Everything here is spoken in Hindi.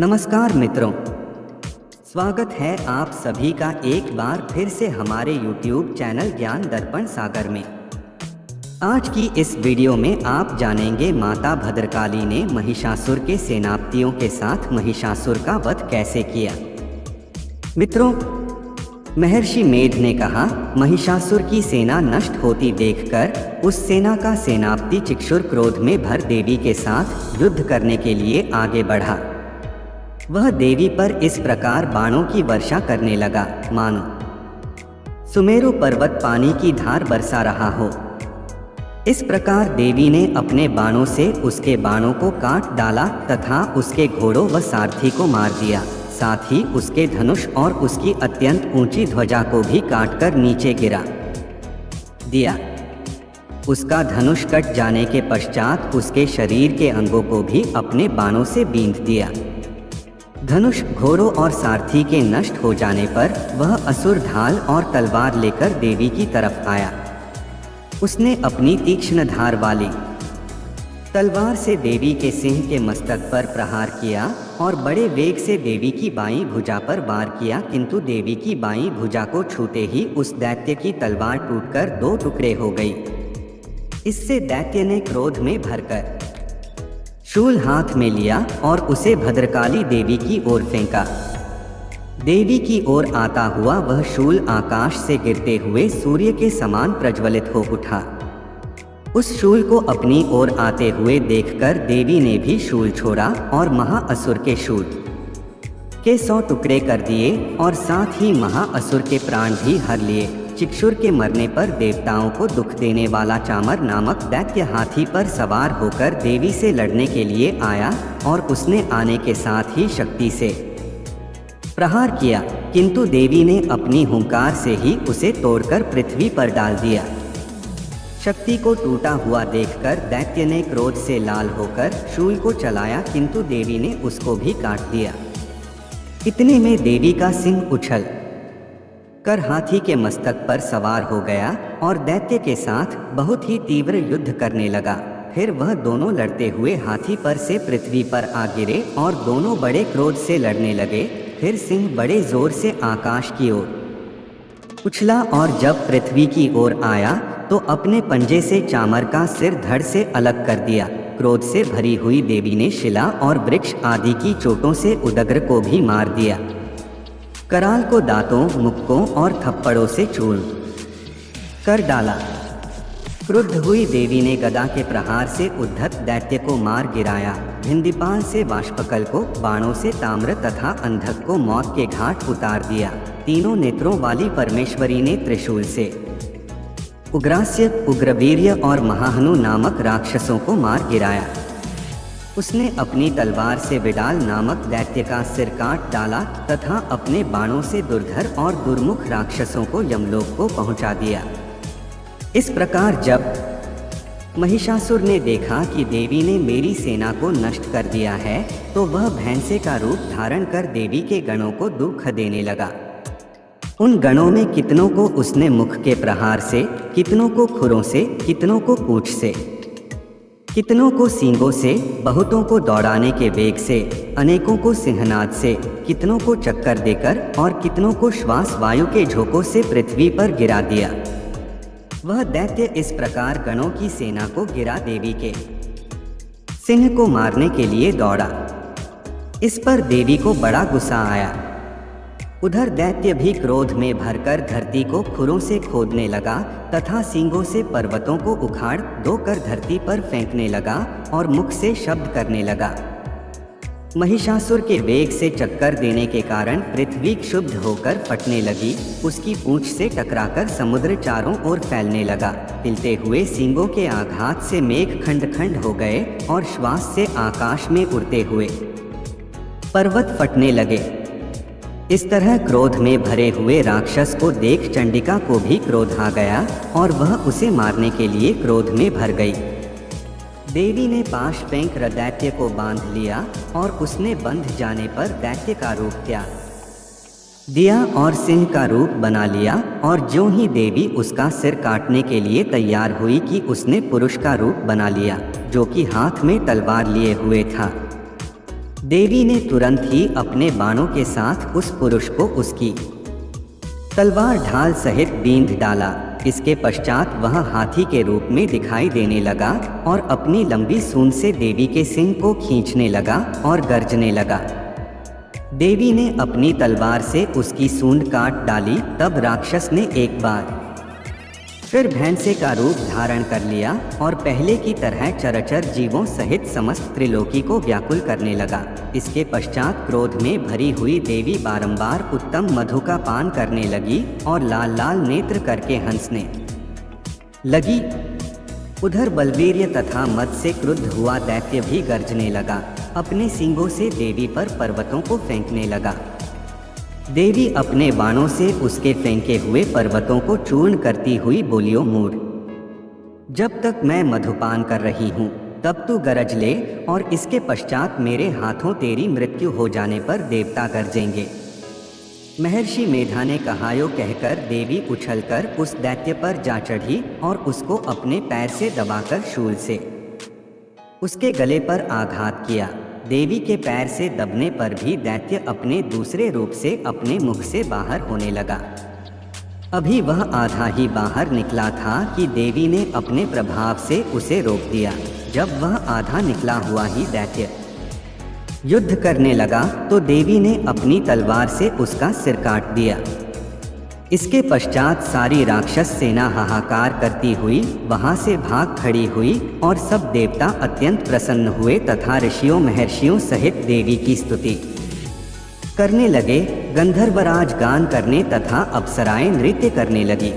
नमस्कार मित्रों, स्वागत है आप सभी का एक बार फिर से हमारे YouTube चैनल ज्ञान दर्पण सागर में। आज की इस वीडियो में आप जानेंगे माता भद्रकाली ने महिषासुर के सेनापतियों के साथ महिषासुर का वध कैसे किया। मित्रों, महर्षि मेध ने कहा, महिषासुर की सेना नष्ट होती देखकर उस सेना का सेनापति चिक्षुर क्रोध में भर देवी के साथ युद्ध करने के लिए आगे बढ़ा। वह देवी पर इस प्रकार बाणों की वर्षा करने लगा मानो सुमेरु पर्वत पानी की धार बरसा रहा हो। इस प्रकार देवी ने अपने बाणों से उसके बाणों को काट डाला तथा उसके घोड़ों व सारथी को मार दिया। साथ ही उसके धनुष और उसकी अत्यंत ऊंची ध्वजा को भी काटकर नीचे गिरा दिया। उसका धनुष कट जाने के पश्चात उसके शरीर के अंगों को भी अपने बाणों से बींध दिया। धनुष, घोड़ों और सारथी के नष्ट हो जाने पर वह असुर ढाल और तलवार लेकर देवी की तरफ आया। उसने अपनी तीक्ष्ण धार वाली तलवार से देवी के सिंह के मस्तक पर प्रहार किया और बड़े वेग से देवी की बाईं भुजा पर वार किया, किंतु देवी की बाईं भुजा को छूते ही उस दैत्य की तलवार टूटकर दो टुकड़े हो गई। इससे दैत्य ने क्रोध में भरकर शूल हाथ में लिया और उसे भद्रकाली देवी की ओर फेंका। देवी की ओर आता हुआ वह शूल आकाश से गिरते हुए सूर्य के समान प्रज्वलित हो उठा। उस शूल को अपनी ओर आते हुए देखकर देवी ने भी शूल छोड़ा और महाअसुर के शूल के 100 टुकड़े कर दिए और साथ ही महाअसुर के प्राण भी हर लिए। चिक्षुर के मरने पर देवताओं को दुख देने वाला चामर नामक दैत्य हाथी पर सवार होकर देवी से लड़ने के लिए आया और उसने आने के साथ ही शक्ति से प्रहार किया, किंतु देवी ने अपनी हुंकार से ही उसे तोड़कर पृथ्वी पर डाल दिया। शक्ति को टूटा हुआ देखकर दैत्य ने क्रोध से लाल होकर शूल को चलाया, किंतु देवी ने उसको भी काट दिया। इतने में देवी का सिंह उछल कर हाथी के मस्तक पर सवार हो गया और दैत्य के साथ बहुत ही तीव्र युद्ध करने लगा। फिर वह दोनों लड़ते हुए हाथी पर से पृथ्वी पर आ गिरे और दोनों बड़े क्रोध से लड़ने लगे। फिर सिंह बड़े जोर से आकाश की ओर उछला और जब पृथ्वी की ओर आया तो अपने पंजे से चामर का सिर धड़ से अलग कर दिया। क्रोध से भरी हुई देवी ने शिला और वृक्ष आदि की चोटों से उदग्र को भी मार दिया। कराल को दांतों, मुक्कों और थप्पड़ों से चूर्ण कर डाला। क्रुद्ध हुई देवी ने गदा के प्रहार से उद्धत दैत्य को मार गिराया। भिंदीपाल से वाष्पकल को, बाणों से ताम्र तथा अंधक को मौत के घाट उतार दिया। तीनों नेत्रों वाली परमेश्वरी ने त्रिशूल से उग्रास्य, उग्रवीर्य और महाहनु नामक राक्षसों को मार गिराया। उसने अपनी तलवार से विडाल नामक दैत्य का सिर काट डाला तथा अपने बाणों से दुर्धर और दुर्मुख राक्षसों को यमलोक को पहुंचा दिया। इस प्रकार जब महिषासुर ने देखा कि देवी ने मेरी सेना को नष्ट कर दिया है, तो वह भैंसे का रूप धारण कर देवी के गणों को दुख देने लगा। उन गणों में कितनों को उसने मुख के प्रहार से, कितनों को खुरों से, कितनों को पूंछ से, कितनों को सींगों से, बहुतों को दौड़ाने के वेग से, अनेकों को सिंहनाद से, कितनों को चक्कर देकर और कितनों को श्वास वायु के झोंकों से पृथ्वी पर गिरा दिया। वह दैत्य इस प्रकार गणों की सेना को गिरा देवी के सिंह को मारने के लिए दौड़ा। इस पर देवी को बड़ा गुस्सा आया। उधर दैत्य भी क्रोध में भरकर धरती को खुरों से खोदने लगा तथा सींगों से पर्वतों को उखाड़ दो कर धरती पर फेंकने लगा और मुख से शब्द करने लगा। महिषासुर के वेग से चक्कर देने के कारण पृथ्वी क्षुब्ध होकर फटने लगी। उसकी पूंछ से टकराकर समुद्र चारों ओर फैलने लगा। हिलते हुए सींगों के आघात से मेघ खंड खंड हो गए और श्वास से आकाश में उड़ते हुए पर्वत फटने लगे। इस तरह क्रोध में भरे हुए राक्षस को देख चंडिका को भी क्रोध आ गया और वह उसे मारने के लिए क्रोध में भर गई। देवी ने पाश फेंक दैत्य को बांध लिया और उसने बंध जाने पर दैत्य का रूप त्याग दिया और सिंह का रूप बना लिया। और ज्यों ही देवी उसका सिर काटने के लिए तैयार हुई कि उसने पुरुष का रूप बना लिया, जो कि हाथ में तलवार लिए हुए था। देवी ने तुरंत ही अपने बाणों के साथ उस पुरुष को उसकी तलवार ढाल सहित बींध डाला। इसके पश्चात वह हाथी के रूप में दिखाई देने लगा और अपनी लंबी सूंड से देवी के सिंह को खींचने लगा और गर्जने लगा। देवी ने अपनी तलवार से उसकी सूंड काट डाली। तब राक्षस ने एक बार फिर भैंसे का रूप धारण कर लिया और पहले की तरह चराचर जीवों सहित समस्त त्रिलोकी को व्याकुल करने लगा। इसके पश्चात क्रोध में भरी हुई देवी बारंबार उत्तम मधु का पान करने लगी और लाल लाल नेत्र करके हंसने लगी। उधर बलवीर्य तथा मद से क्रुद्ध हुआ दैत्य भी गर्जने लगा। अपने सींगों से देवी पर पर्वतों को फेंकने लगा। देवी अपने बाणों से उसके फेंके हुए पर्वतों को चूर्ण करती हुई बोलियो, मूढ़, जब तक मैं मधुपान कर रही हूँ तब तू गरज ले और इसके पश्चात मेरे हाथों तेरी मृत्यु हो जाने पर देवता गरजेंगे। महर्षि मेधा ने कहा, यो कहकर देवी उछलकर उस दैत्य पर जा चढ़ी और उसको अपने पैर से दबाकर शूल से उसके गले पर आघात किया। देवी के पैर से दबने पर भी दैत्य अपने दूसरे रूप से अपने मुख से बाहर होने लगा। अभी वह आधा ही बाहर निकला था कि देवी ने अपने प्रभाव से उसे रोक दिया। जब वह आधा निकला हुआ ही दैत्य युद्ध करने लगा तो देवी ने अपनी तलवार से उसका सिर काट दिया। इसके पश्चात सारी राक्षस सेना हाहाकार करती हुई वहां से भाग खड़ी हुई और सब देवता अत्यंत प्रसन्न हुए तथा ऋषियों महर्षियों सहित देवी की स्तुति करने लगे। गंधर्वराज गान करने तथा अप्सराएं नृत्य करने लगी।